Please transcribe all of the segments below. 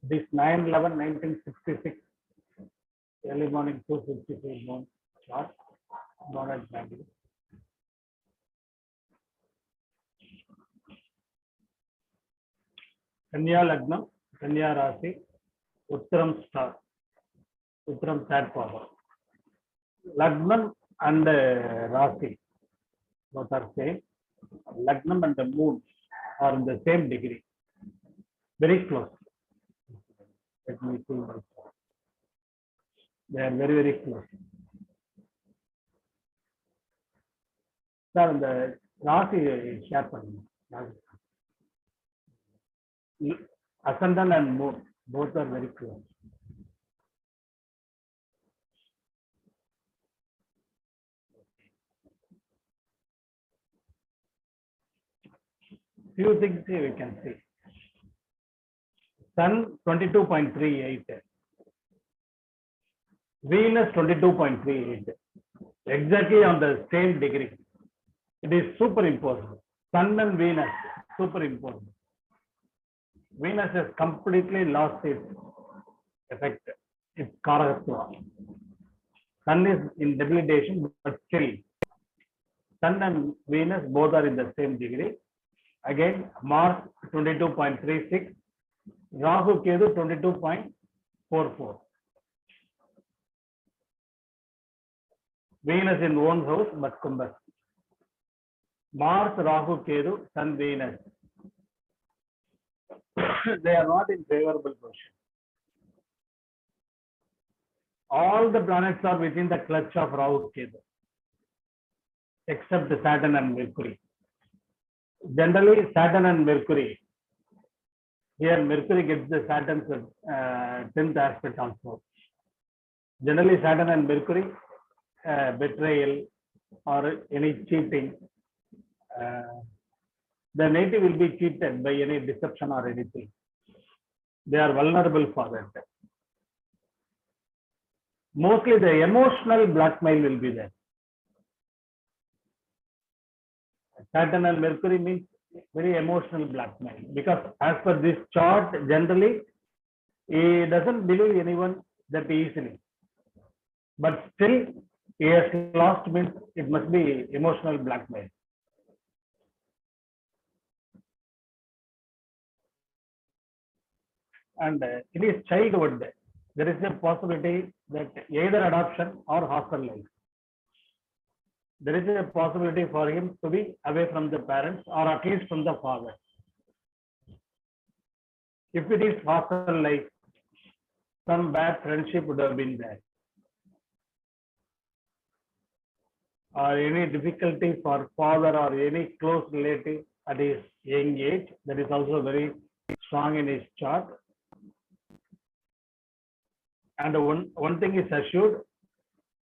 This 9/11/1966, early morning 2:55 born chart, born at Bangalore. Kanya Lagnam, Kanya Rasi, Uttaram star, Uttaram sad power. Lagnam and Rasi, both are same. Lagnam and the moon are in the same degree, very close. Let me see my chart. They are very, very close. Sir, the Rasi share பண்ணுங்க. Ascendant and moon, both are very close. Few things here we can see. Sun 22.38, Venus 22.38, exactly on the same degree. It is superimposed. Sun and Venus superimposed. Venus has completely lost its effect, its karakatva. Sun is in debilitation, but still, Sun and Venus both are in the same degree. Again, Mars 22.36, Rahu Ketu 22.44. Venus in one house, but Kumbha. Mars, Rahu, Ketu, Sun, Venus. They are not in favorable position. All the planets are within the clutch of Rahu, Ketu, except Saturn and Mercury. Generally, Saturn and Mercury. Here, Mercury gets the Saturn's 10th aspect also. Generally, Saturn and Mercury, betrayal or any cheating. The native will be cheated by any deception or anything. They are vulnerable for that. Mostly the emotional blackmail will be there. Saturn and Mercury means very emotional blackmail, because as per this chart, generally he doesn't believe anyone that easily, but still he has lost, means it must be emotional blackmail. And it is childhood. There is a possibility that either adoption or hostel life. There is a possibility for him to be away from the parents, or at least from the father. If it is hostel life, some bad friendship would have been there, or any difficulty for father or any close relative at his young age. That is also very strong in his chart. And one thing is assured,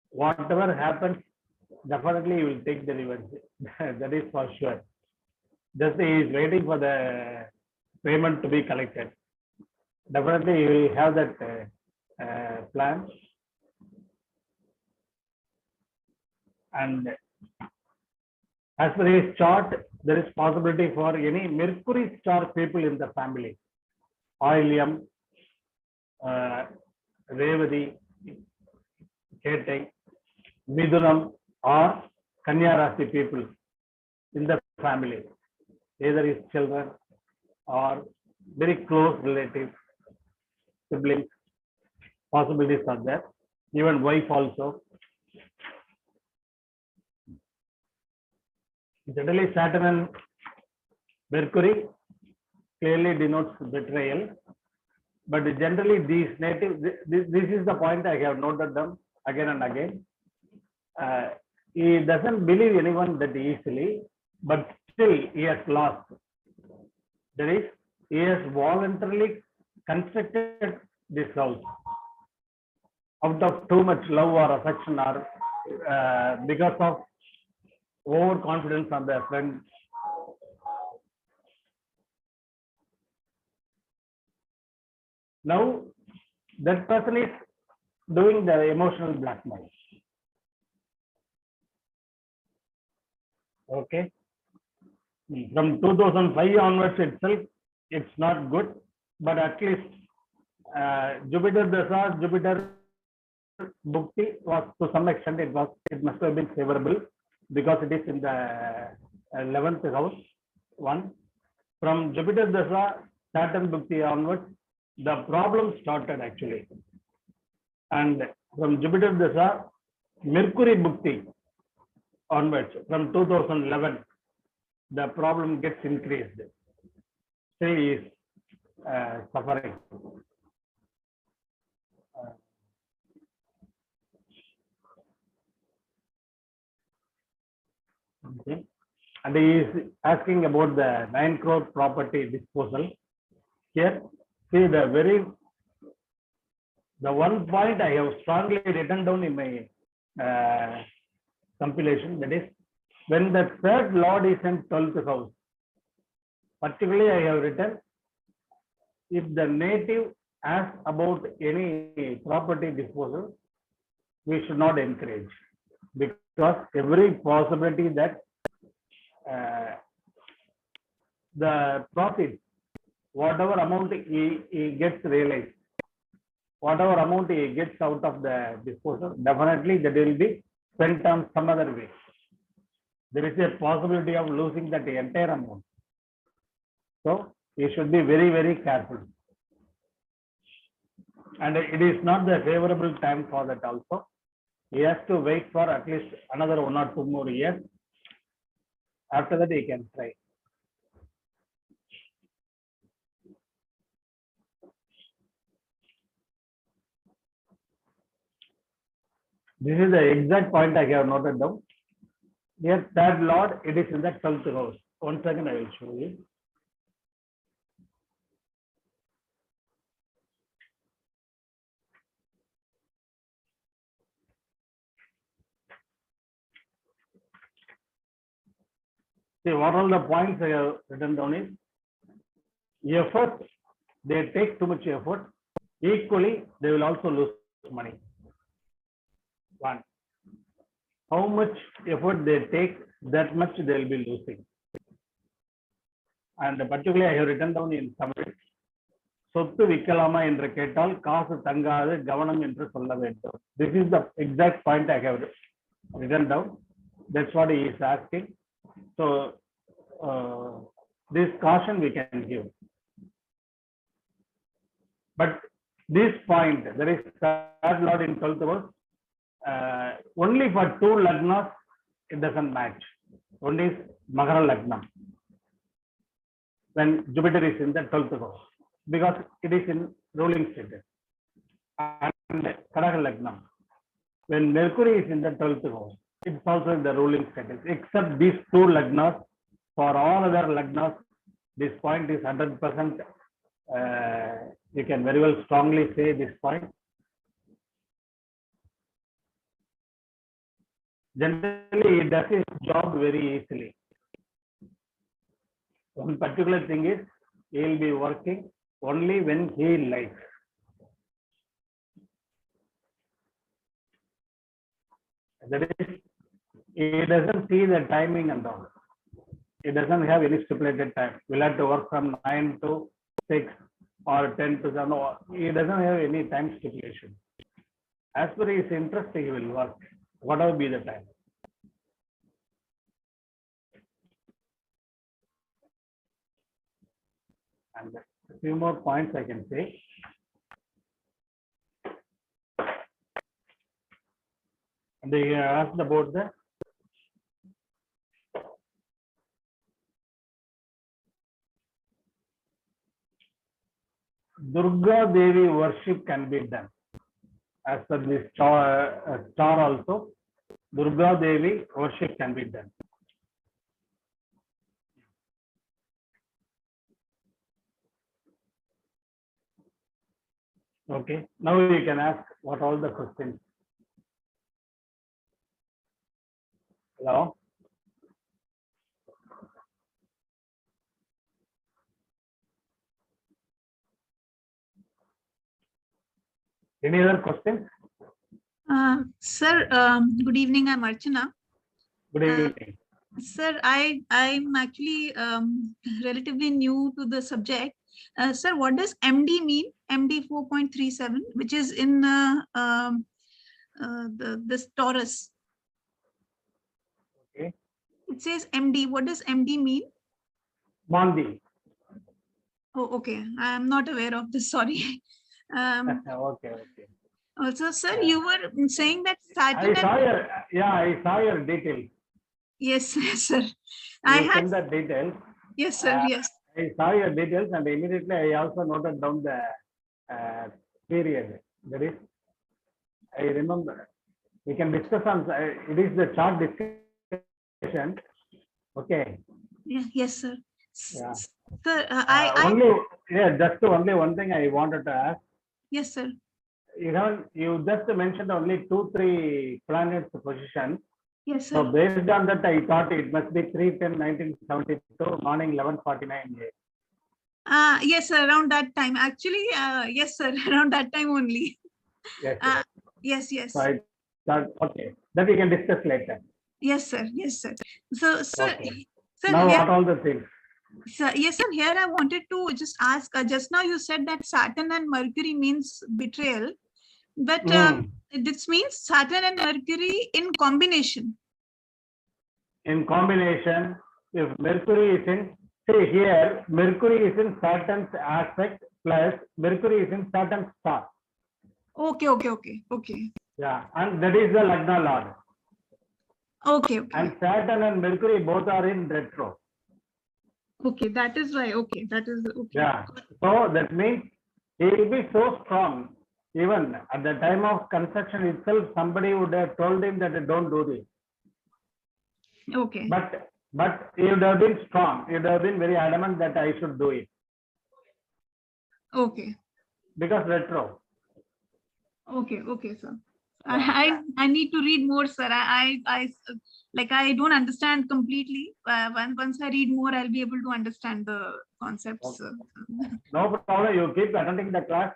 whatever happens, definitely he will take the revenge. That is for sure. Just he is waiting for the payment to be collected. Definitely he will have that plan. And as per his chart, there is possibility for any Mercury star people in the family. Oilium, Revati, Ketai, Midunam, or Kanya Rasi people in the family, either his children or very close relatives, siblings, possibilities are there, even wife also. Generally, Saturn and Mercury clearly denotes betrayal, but generally these native, this is the point I have noted them again and again. He doesn't believe anyone that easily, but still he has lost. That is, he has voluntarily constructed this house out of too much love or affection, or because of overconfidence on their friend. Now, that person is doing the emotional blackmail. Okay. From 2005 onwards itself, it's not good, but at least Jupiter Dasa, Jupiter Bhukti was to some extent it must have been favorable because it is in the 11th house. One, from Jupiter Dasa, Saturn Bhukti onwards, the problem started actually, and from Jupiter Dasa, Mercury Bhukti onwards, from 2011, the problem gets increased. Still he is suffering. Okay. And he is asking about the 9 crore property disposal. Here, see the one point I have strongly written down in my compilation, that is, when the third lord is in 12th house, particularly I have written, if the native asks about any property disposal, we should not encourage, because every possibility that the profit, whatever amount he gets realized, whatever amount he gets out of the disposal, definitely that will be spent on some other way. There is a possibility of losing that entire amount. So he should be very, very careful. And it is not the favorable time for that also. He has to wait for at least another 1 or 2 more years. After that, he can try. This is the exact point I have noted down. Here, third lord, it is in the 12th house. 1 second, I will show you. See, what all the points I have written down is effort. They take too much effort. Equally, they will also lose money. One, how much effort they take, that much they will be losing. And particularly, I have written down in summary. சொத்து விற்கலாமா என்று கேட்டால் காசு தங்காது கவனம் என்று சொல்ல வேண்டும். This is the exact point I have written down. That's what he is asking. So this caution we can give. But this point, there is third lord in 12th house. Only for 2 lagnas, it doesn't match. Only is Magara Lagnam. When Jupiter is in the 12th house, because it is in ruling status. And Kadaka Lagnam, when Mercury is in the 12th house, it's also in the ruling status. Except these 2 lagnas, for all other lagnas, this point is 100%. You can very well strongly say this point. Generally, he does his job very easily. One particular thing is, he will be working only when he likes. That is, he doesn't see the timing and all. He doesn't have any stipulated time. We'll have to work from 9 to 6 or 10 to 7. He doesn't have any time stipulation. As per his interest, he will work, whatever be the time. And a few more points I can say. And they asked about the Durga Devi worship can be done. As per this star also, Durga Devi worship can be done. Okay, now you can ask what all the questions. Hello? Any other questions? Sir, good evening. I'm Archana. Good evening. Sir, I'm actually relatively new to the subject. Sir, what does MD mean? MD 4.37, which is in this Taurus. Okay. It says MD. What does MD mean? Mandi. Oh, okay. I'm not aware of this. Sorry. Okay. Also, sir, Yeah. you were saying that Saturn I and saw your, yeah, I saw your details. yes, yes, sir. I You had sent the details. yes, sir. Yes. I saw your details and immediately I also noted down the period. That is, I remember. We can discuss on, it is the chart discussion. Okay. Yeah, yes, sir. Yeah. Sir, Only, yeah, just only one thing I wanted to ask. yes, sir. You just mentioned only 2-3 planets position. Yes, So sir. based on that, I thought it must be 3/10/1972, morning 11:49 a.m. Yes, sir, around that time. Actually, yes, sir, around that time only. Yes, Uh, yes. yes, So yes. I thought, okay, that we can discuss later. Yes, sir. Yes, sir. So, sir, Okay. sir, Now, here, what all the things? sir, yes, sir. Here, I wanted to just ask. Just now, you said that Saturn and Mercury means betrayal, but this means Saturn and Mercury in combination. In combination, if Mercury is in, say here, Mercury is in Saturn's aspect plus Mercury is in Saturn's star. Okay. Yeah, and that is the Lagna Lord. Okay. And Saturn and Mercury both are in retro. Okay, that is why. Okay, that is okay. Yeah, so that means he will be so strong. Even at the time of construction itself, somebody would have told him that don't do this. Okay. But he would have been strong. He would have been very adamant that I should do it. Okay. Because retro. Okay, sir. Yeah. I need to read more, sir. I don't understand completely. Once I read more, I'll be able to understand the concepts. Okay. No problem. You keep attending the class.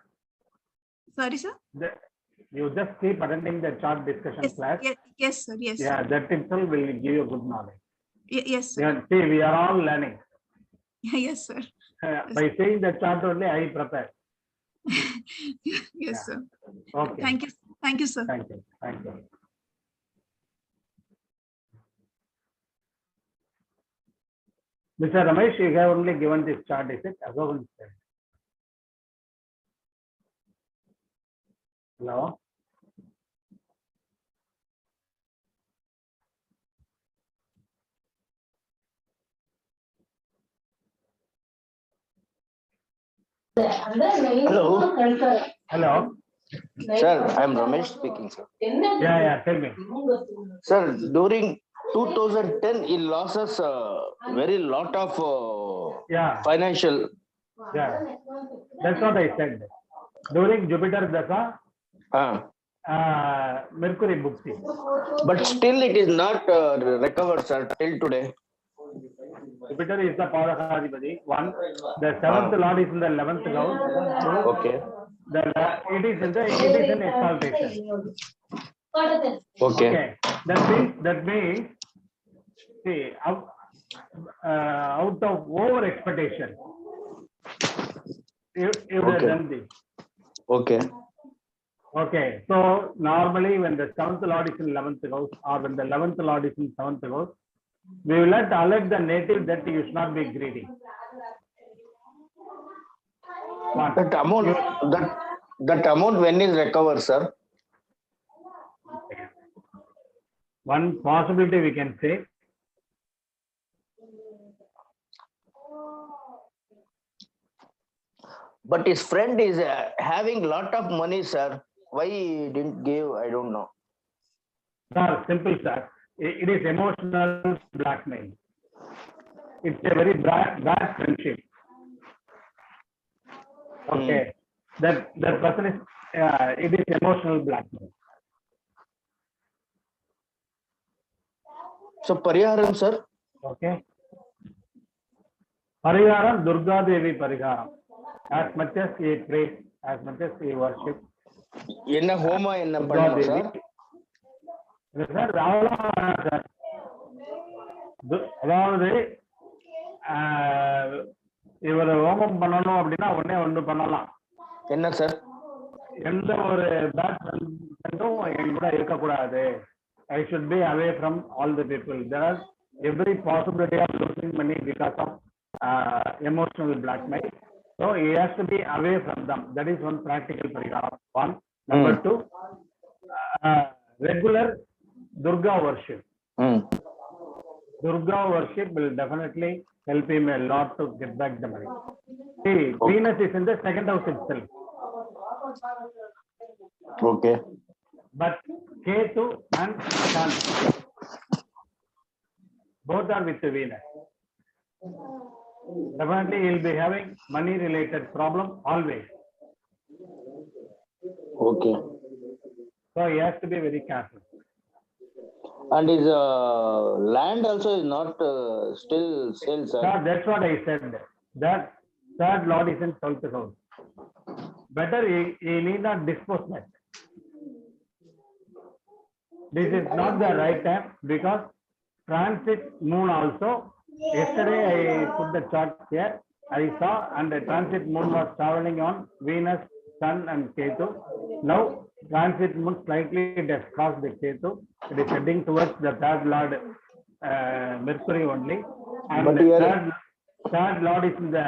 Sorry, sir. You just keep attending the chart discussion class. Yes, sir. Yes. Yeah, that itself will give you good knowledge. Yes, sir. Yeah, see, we are all learning. Yes, sir. By seeing the chart only, I prepare. Yes, sir. Okay. Thank you, sir. Thank you. Mr. Ramesh, you have only given this chart, is it? Asokan said. Hello? Hello? Sir, I'm Ramesh speaking, sir. Yeah, tell me. Sir, during 2010, he lost us very lot of financial. Yeah, that's what I said. During Jupiter Dasa, Mercury Bhukti. But still it is not recovered, sir, till today. Jupiter is the Padakadipati. One, the seventh Lord is in the 11th house. Okay. It is in exaltation. Okay. That means, see, out of over expectation, you have done this. Okay. Okay, so normally when the 7th Lord is in 11th house or when the 11th Lord is in 7th house, we will alert the native that you should not be greedy. That amount when is recovered, sir? One possibility we can say. But his friend is having lot of money, sir. Why he didn't give? I don't know. Sir, simple, sir. It is emotional blackmail. It's a very bad friendship. Okay, that person is. It is emotional blackmail. So Pariharam, sir. Okay. Pariharam, Durga Devi Pariharam. As much as he prays, as much as he worship. Enna homa enna panna, sir. Sir, அதாவது இவர் ஹோமம் பண்ணணும் அப்படின்னா உடனே ஒன்று பண்ணலாம். என்ன sir? எந்த ஒரு பேட் ஃப்ரெண்டும் என் கூட இருக்கக்கூடாது. I should be away from all the people. There are every possibility of losing money because of emotional blackmail. So he has to be away from them. That is one practical parigam. One. Number two, regular Durga worship. Durga worship will definitely help him a lot to get back the money. See, Venus is in the second house itself. Okay. But Ketu and Sun both are with Venus. Definitely he will be having money related problem always. Okay. So he has to be very careful. And his land also is not still sale, sir. That's what I said. That third lord is in 12th house. Better he need not dispose that. This is not the right time because transit moon also. Yesterday I put the chart here. I saw and the transit moon was traveling on Venus, Sun and Ketu. Now transit moon slightly it has crossed the Ketu. It is heading towards the third lord Mercury only. And But the here, third lord is in the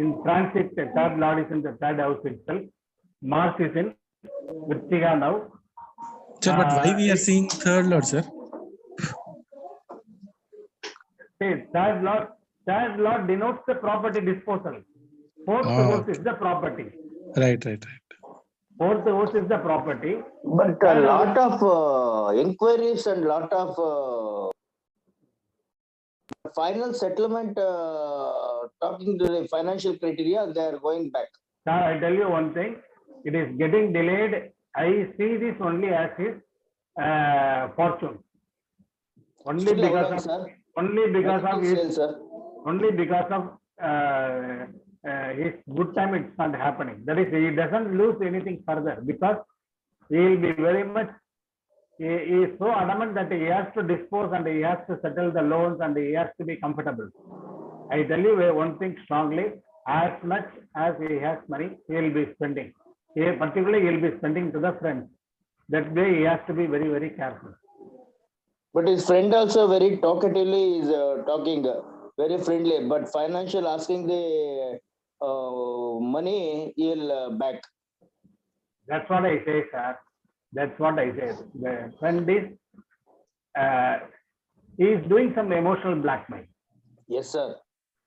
in transit. The third lord is in the third house itself. Mars is in Vrishchiga now. Sir, but why we are seeing third lord, sir? See, third lord denotes the property disposal. Fourth house is the property. Right. Fourth house is the property. but a lot of inquiries and lot of final settlement talking to the financial criteria, they are going back. Sir, I tell you one thing. It is getting delayed. I see this only as his fortune. Only Still because how long, of sir? only because of Nothing his sale, sir. only because of his good time it's not happening. That is, he doesn't lose anything further because he will be very much. He is so adamant that he has to dispose and he has to settle the loans and he has to be comfortable. I tell you one thing strongly. As much as he has money, he will be spending. Particularly, he will be spending to the friends. That way, he has to be very, very careful. But his friend also very talkatively is talking, very friendly. But financial asking the money, he'll back. That's what I say, sir. That's what I say. The friend is he is doing some emotional blackmail. Yes, sir.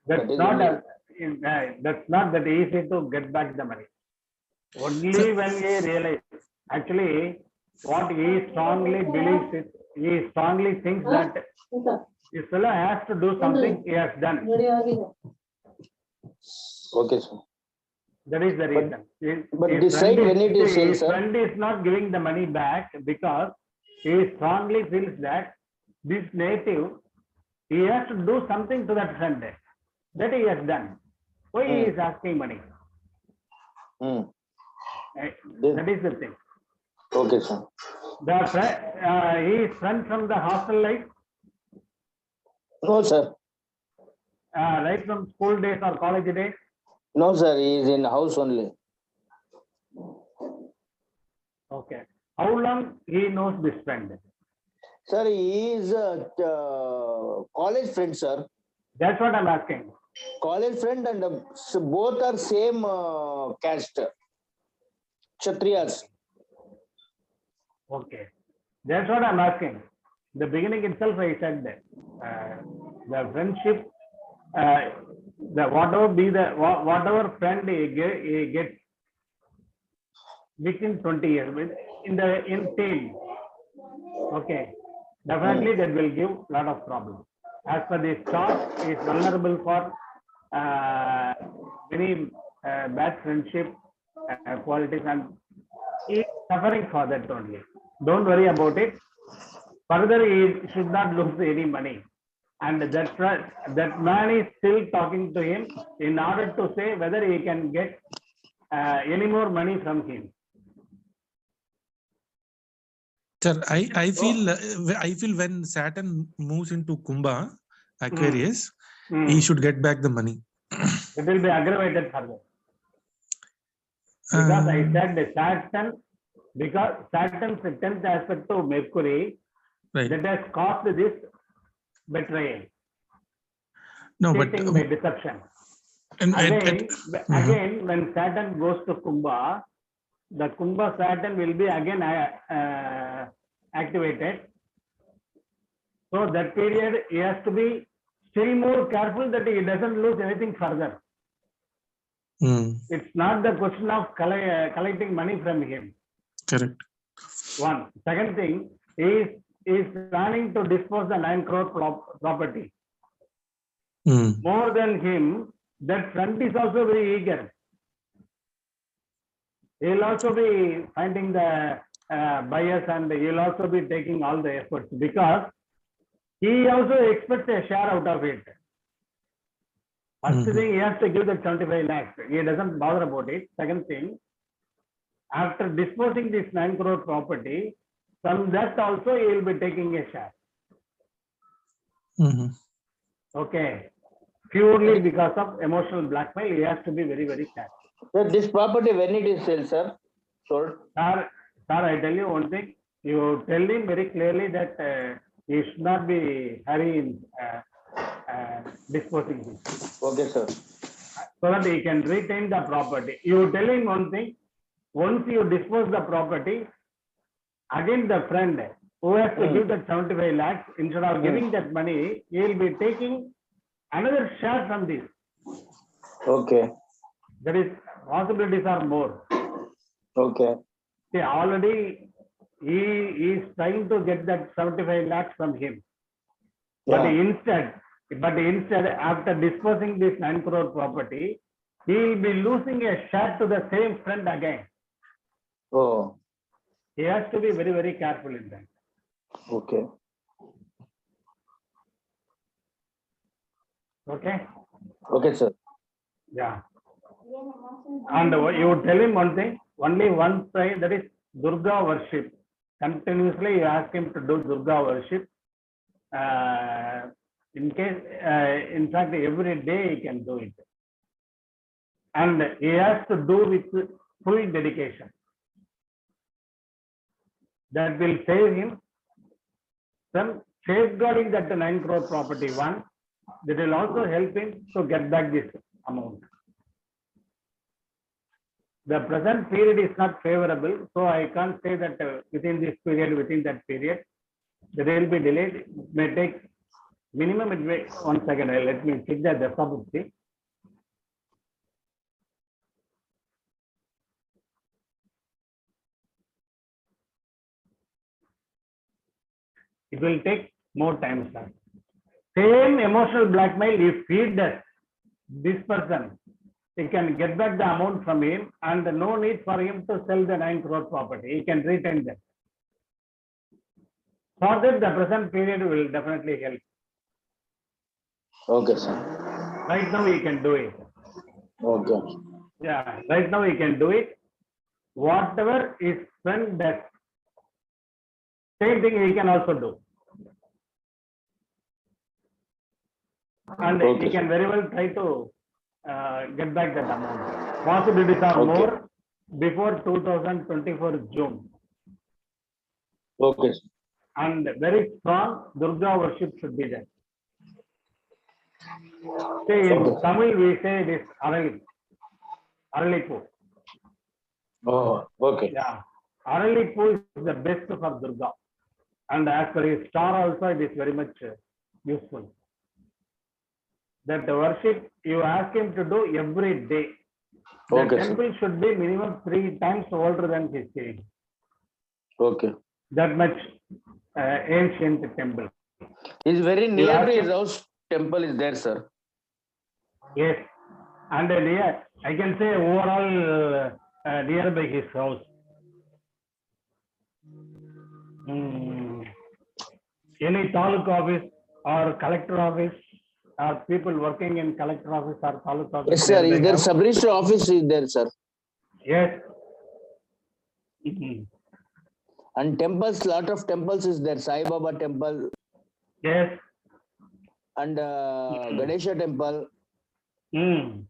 That's That is not only- that's not that easy to get back the money. Only when he realizes. Actually, what he strongly believes is he strongly thinks that this fellow has to do something he has done. Okay, sir. That is the reason. But His decide friend when it is sale, his sir. friend is not giving the money back because he strongly feels that this native, he has to do something to that friend that he has done. Why he is asking money? That is the thing. Okay, sir. He is friend from the hostel life, No, sir. right from school days or college days. No, sir. He is in house only. Okay. How long he knows this friend? Sir, he is a college friend, sir. That's what I'm asking. College friend and both are same caste. Kshatriyas. Okay. That's what I'm asking. The beginning itself, I said that the friendship, whatever friend he gets within 20 years, in team, okay, definitely that will give a lot of problems. As per this chart, he is vulnerable for many bad friendship qualities and he is suffering for that only. Don't worry about it. Further, he should not lose any money. And that man is still talking to him in order to say whether he can get any more money from him. Sir, I feel when Saturn moves into Kumbha, Aquarius, he should get back the money. It will be aggravated further. Because I said the Saturn, because Saturn's 10th aspect to Mercury, Right. that has caused this betrayal, No, but cheating by deception. and, Again, when Saturn goes to Kumbha, the Kumbha Saturn will be again activated. So that period he has to be still more careful that he doesn't lose anything further. It's not the question of collecting money from him. Correct. One. Second thing, he is planning to dispose the 9 crore property. More than him, that friend is also very eager. He'll also be finding the buyers and he'll also be taking all the efforts because he also expects a share out of it. First thing, he has to give the 75 lakhs. He doesn't bother about it. Second thing, after disposing this 9 crore property, from that also he will be taking a share. Okay. Purely because of emotional blackmail, he has to be very, very careful. Sir, this property, when it is sold? Sir, I tell you one thing. You tell him very clearly that he should not be hurrying disposing this. Okay, sir. So that he can retain the property. You tell him one thing. Once you dispose the property, again the friend who has to give that 75 lakhs, instead of giving that money, he will be taking another share from this. Okay. That is, possibilities are more. Okay. See, already he is trying to get that 75 lakhs from him. But instead, after disposing this 9 crore property, he will be losing a share to the same friend again. Oh. He has to be very, very careful in that. Okay. Okay? Okay, sir. Yeah. And you tell him one thing, only one side, that is Durga worship. Continuously you ask him to do Durga worship. In fact, every day he can do it. And he has to do with full dedication. That will save him from safeguarding that 9 crore property. One, that will also help him to get back this amount. The present period is not favorable, so I can't say that within this period, within that period, there will be delayed. It may take minimum, it may, 1 second, let me check the Dasabhuti. It will take more time, sir. Same emotional blackmail, if he does, this person, he can get back the amount from him and no need for him to sell the 9 crore property. He can retain that. For that, the present period will definitely help. Okay, sir. Right now, he can do it. Okay. Yeah, right now he can do it. Whatever his friend does, same thing he can also do. And he can very well try to get back that amount. Possibilities are more before 2024 June. Okay. And very strong Durga worship should be there. See, in Tamil we say this Aralipu. Oh, okay. Yeah, Aralipu is the best for Durga. And as per his star also, it is very much useful. That the worship you ask him to do every day. The temple should be minimum 3 times older than his age. Okay. That much ancient temple. It's very near to his house. Temple is there, sir. Yes, and near, I can say overall nearby his house. Any taluk office or collector office or people working in collector office or taluk office. Yes, sir. Is there sub-registrar office is there, sir? Yes. And temples, lot of temples is there. Sai Baba temple Yes. and Ganesha temple Mm.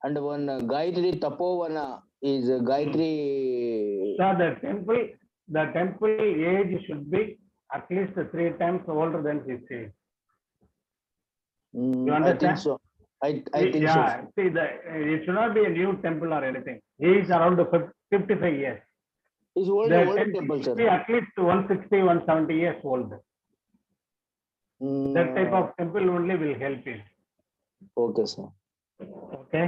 and one Gayatri Tapovana is Gayatri. So the temple age should be at least 3 times older than his age. You I understand? think so. I think Yeah, so. see, it should not be a new temple or anything. He is around 55 years. It's old, The old temple temple, should be sir. at least 160, 170 years old. That type of temple only will help you. Okay, sir. Okay.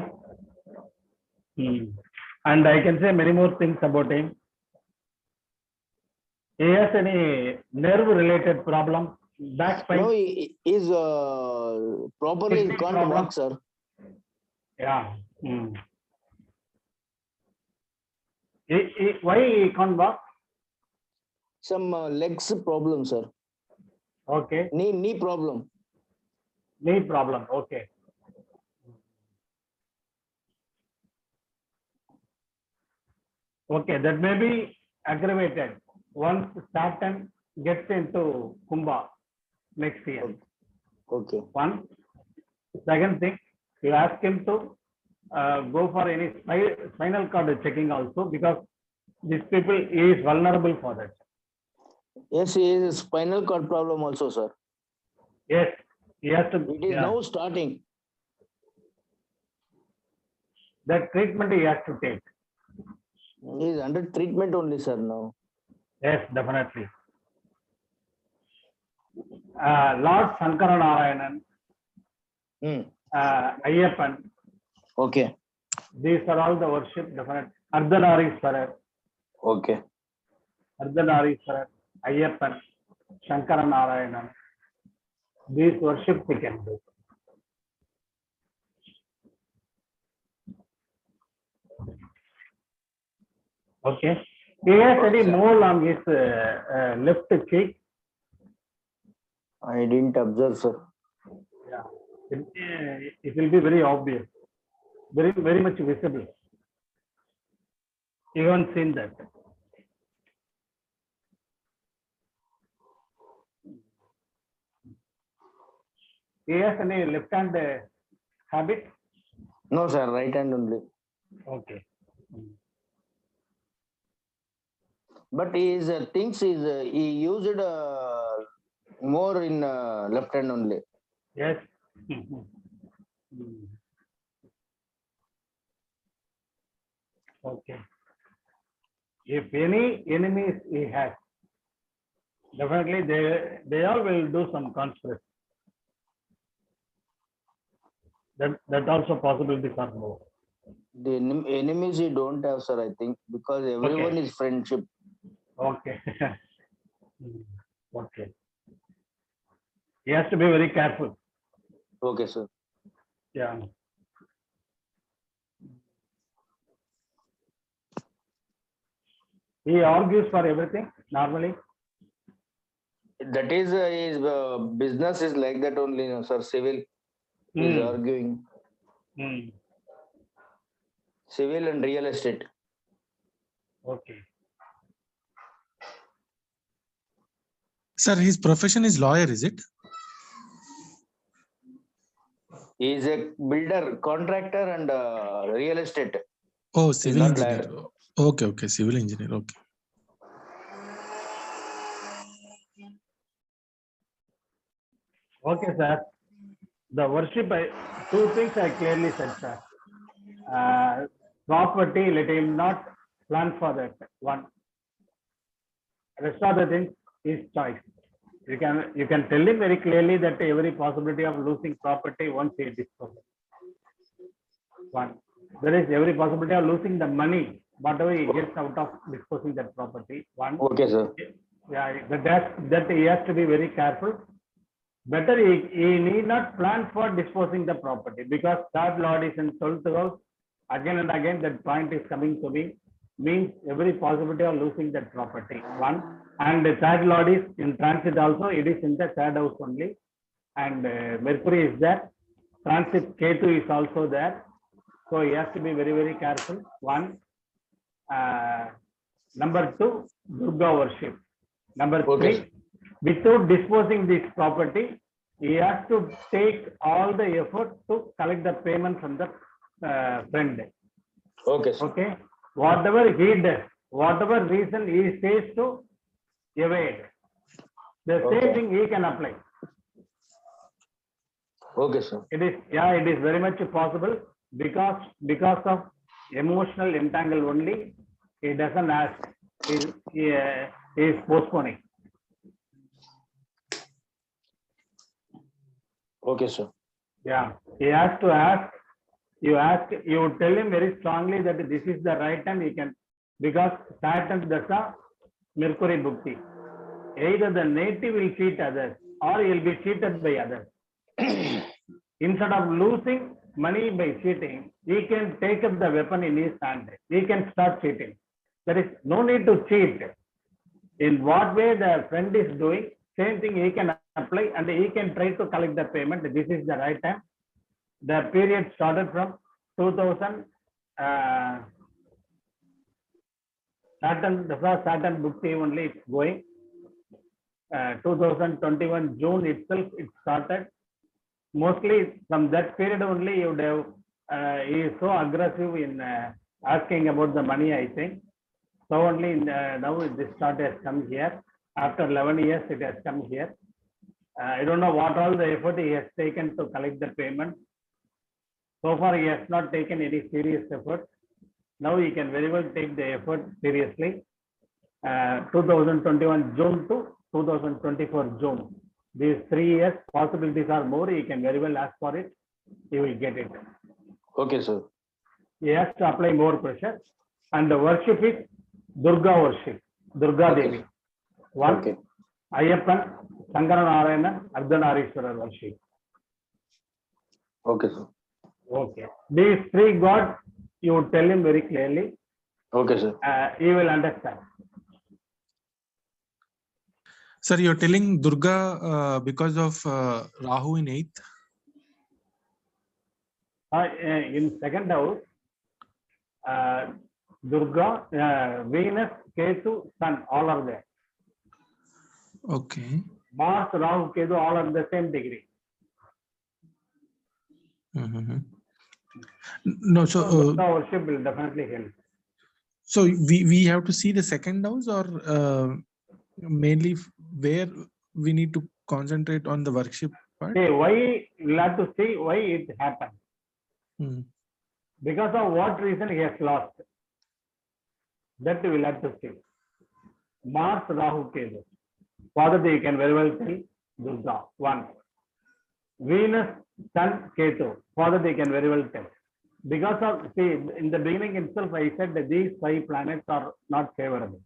And I can say many more things about him. He has any nerve related problem, back pain? No, he is properly Kidney can't problem? walk, sir. Yeah. Why he can't walk? Some legs problem, sir. Okay. Knee problem. Knee problem. Okay. Okay, that may be aggravated once Saturn gets into Kumbha next year. Okay. One. Second thing, you ask him to go for any spinal cord checking also, because these people is vulnerable for that. Yes, he is a spinal cord problem also, sir. Yes, he has to. It is now starting. That treatment he has to take. He is under treatment only, sir, now. Yes, definitely. Lord Shankara Narayanan, Ayyappan. Okay. These are all the worship, definitely. Ardhanarishwarar. Okay. Ardhanarishwarar, Ayyappan, Shankara Narayanan. These worship we can do. Okay. He has any mole on his left cheek. I didn't observe, sir. Yeah. It will be very obvious. Very much visible. You haven't seen that. He has any left hand habit? No, sir, right hand only. Okay. But his things is he used more in left hand only. Yes. Okay. If any enemies he has, definitely they all will do some conspiracy. That also possibilities are more. The enemies he don't have, sir, I think, because everyone is friendship. Okay. Okay. He has to be very careful. Okay, sir. Yeah. He argues for everything normally. That is his business is like that only, no, sir. Civil is arguing. Civil and real estate. Okay. Sir, his profession is lawyer, is it? He is a builder, contractor, and real estate. Oh, civil not engineer. Okay, civil engineer. Okay. Okay, sir. The worship, two things I clearly said, sir. Property, let him not plan for that one. Rest of the things is choice. You can tell him very clearly that every possibility of losing property once he disposes. One. There is every possibility of losing the money, whatever he gets out of disposing that property. One. Okay, sir. Yeah, that he has to be very careful. Better he need not plan for disposing the property, because third lord is in 12th house. Again and again that point is coming to me, means every possibility of losing that property. One. And the third lord is in transit also, it is in the third house only. And Mercury is there. Transit Ketu is also there. So he has to be very, very careful. One. Number 2, Durga worship. Number Okay, 3, without disposing this property, he has to take all the effort to collect the payment from the friend. okay, sir. Okay, whatever he does, whatever reason he says to evade, the same Okay. thing he can apply. Okay, sir. It is, yeah, it is very much possible because of emotional entangle only. He doesn't ask. He is postponing. Okay, sir. Yeah, he has to ask. You tell him very strongly that this is the right time he can, because Saturn Dasa, Mercury Bhukti. Either the native will cheat others or he will be cheated by others. Instead of losing money by cheating, he can take up the weapon in his hand. He can start cheating. There is no need to cheat. In what way the friend is doing, same thing he can apply and he can try to collect the payment. This is the right time. The period started from 2000, Saturn Bhukti only it's going. 2021 June itself it started. Mostly from that period only you would have, he is so aggressive in asking about the money, I think. So only now this start has come here. After 11 years it has come here. I don't know what all the effort he has taken to collect the payment. So far he has not taken any serious effort. Now he can very well take the effort seriously. 2021 June to 2024 June. These 3 years possibilities are more. He can very well ask for it. He will get it. Okay, sir. He has to apply more pressure. And the worship is Durga worship. Durga Okay. Devi. One, Okay. Ayyappan, Sankaranarayana, Ardhanarishwarar worship. Okay, sir. Okay. These 3 gods, you would tell him very clearly. Okay, sir. He will understand. Sir, you're telling Durga because of Rahu in 8th? In second house, Durga, Venus, Ketu, Sun, all are there. Okay. Mars, Rahu, Ketu, all are the same degree. Mm-hmm. No, So so Durga worship will definitely help. so we have to see the second house, or mainly where we need to concentrate on the worship part? See, why we'll have to see why it happened. Hmm. Because of what reason he has lost. That we will have to see. Mars, Rahu, Ketu. Father, you can very well tell Durga. 1. Venus, Sun, Ketu. Father, they can very well tell. Because of, see, in the beginning itself, I said that these 5 planets are not favorable.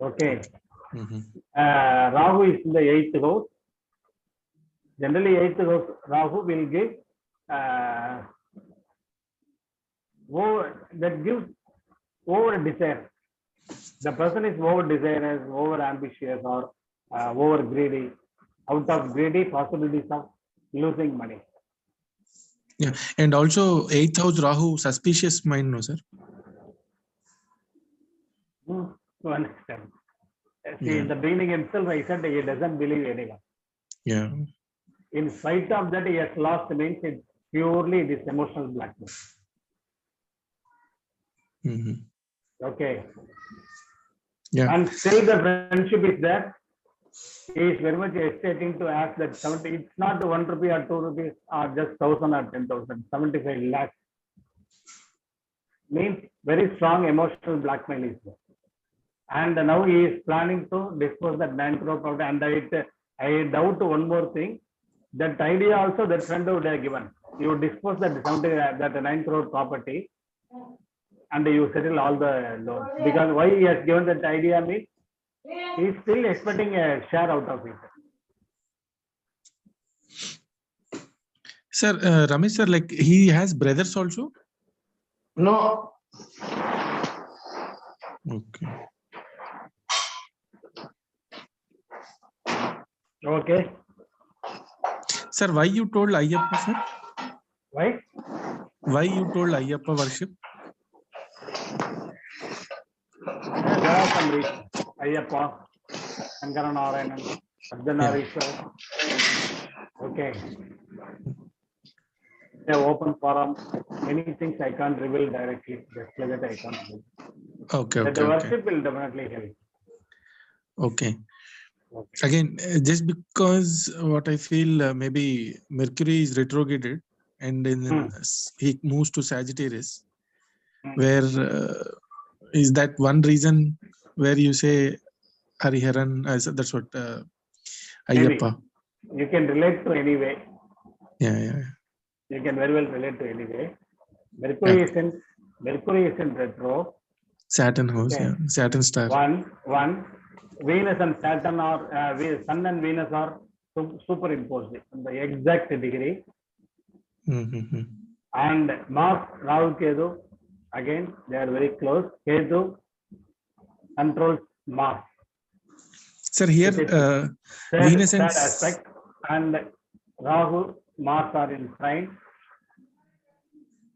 Okay. Mm-hmm. Rahu is in the 8th house. Generally, 8th house, Rahu will give, that gives over desire. The person is over desirous, over ambitious, or over greedy. Out of greedy possibilities of losing money. Yeah, and also 8th house Rahu, suspicious mind, no, sir? To understand. See, Yeah. in the beginning itself, I said he doesn't believe anyone. Yeah. In spite of that, he has lost means it's purely this emotional blackmail. Mm-hmm. Okay. Yeah. And still the friendship is there. He is very much hesitating to ask that 70. It's not 1 rupee or 2 rupees or just 1,000 or 10,000. 75 lakhs means very strong emotional blackmail is there. And now he is planning to dispose that 9 crore property. And I doubt one more thing. That idea also that friend would have given. You dispose that 9 crore property and you settle all the loans. Because why he has given that idea means he is still expecting a share out of it. Sir, Ramesh sir, like he has brothers also? No. Okay. Okay. Sir, why you told Ayyappa, sir? Why? Why you told Ayyappa worship? reason. Ayyappa, Shankara Narayanan, Arjunarishwar. Okay. The open forum. Many things I can't reveal directly. Just like that I can't reveal. Okay, But okay, the okay. worship will definitely help. Okay. Okay. Again, just because what I feel maybe Mercury is retrograded and then he moves to Sagittarius, where is that one reason where you say Hariharan? That's what Ayyappa. You can relate to any way. Yeah, yeah. You can very well relate to any way. Mercury is in retro. Saturn house, Okay. yeah. Saturn star. One. Venus and Saturn are Sun and Venus are superimposed in the exact degree. Mm-hmm. And Mars, Rahu, Ketu, again they are very close. Ketu controls Mars. Sir, here Venus and third aspect, and Rahu, Mars are in trine.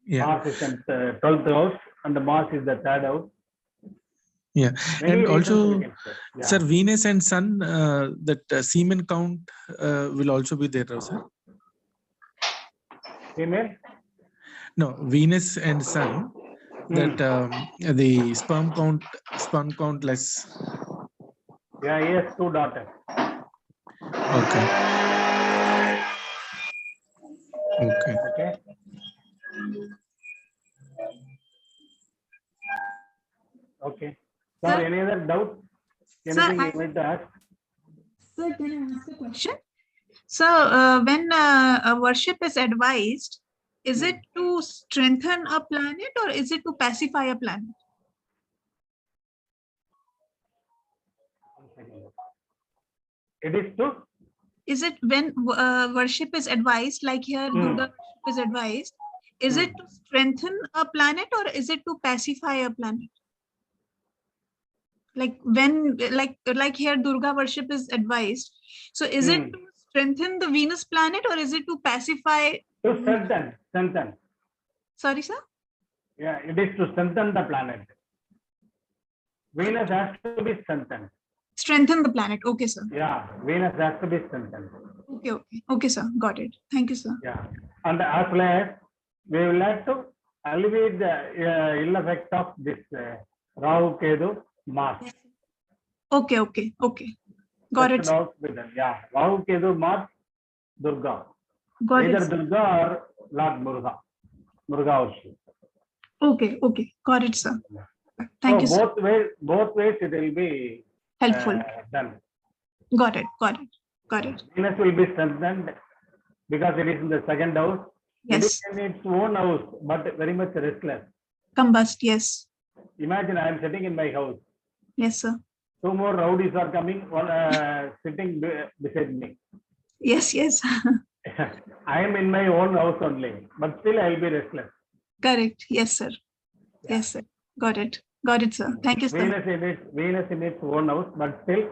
Yeah. Mars is in 12th house, and Mars is the third house. Yeah, Many and also, yeah. Sir, Venus and Sun, that semen count will also be there, sir. Female? No, Venus and Sun, that the sperm count less. Yeah, he has 2 daughters. Okay. Okay. Okay. Okay. Sir, any other doubt? Anything you want to ask? Sir, can I ask a question? So, when a worship is advised, is it to strengthen a planet or is it to pacify a planet? It is to? Is it when worship is advised, like here Durga worship is advised, is it to strengthen a planet or is it to pacify a planet? Like when, like here Durga worship is advised. So is it to strengthen the Venus planet or is it to pacify? To strengthen. Sorry, sir? Yeah, it is to strengthen the planet. Venus has to be strengthened. Strengthen the planet. Okay, sir. Yeah, Venus has to be strengthened. Okay, okay. Okay, sir. Got it. Thank you, sir. Yeah. And as well as we will have to alleviate the ill effect of this Rahu, Ketu, Mars. Okay, okay, okay. Got it. Yeah, Rahu, Ketu, Mars, Durga. Got Either it. Durga or Lord Muruga. Muruga also. Okay, okay. Got it, sir. Thank you, both sir. Both ways it will be Helpful. done. Got it, got it, got it. Venus will be strengthened because it is in the second house. Yes. It is in its own house, but very much restless. Combust, yes. Imagine I am sitting in my house. Yes, sir. 2 more rowdies are coming, sitting beside me. Yes, yes. I am in my own house only, but still I will be restless. Correct. Yes, sir. Yeah. Yes, sir. Got it. Got it, sir. Thank you, sir. Venus in its own house, but still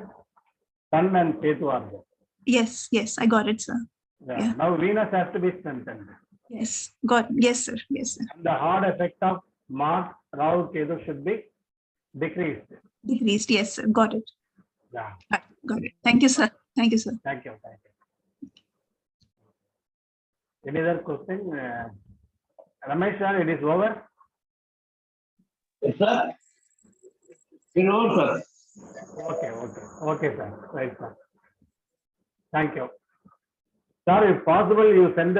Sun and Ketu are there. Yes, yes. I got it, sir. Yeah. Now Venus has to be strengthened. Yes. Yes, sir. Yes, sir. And the hard effect of Mars, Rahu, Ketu should be decreased. Decreased. Yes, sir. Got it. Yeah. Got it. Thank you, sir. Thank you, sir. Thank you. Thank you. Any other question? Ramesh sir, it is over. Yes, sir. You know, sir. Okay, sir. Right, sir. Thank you. Sir, if possible, you send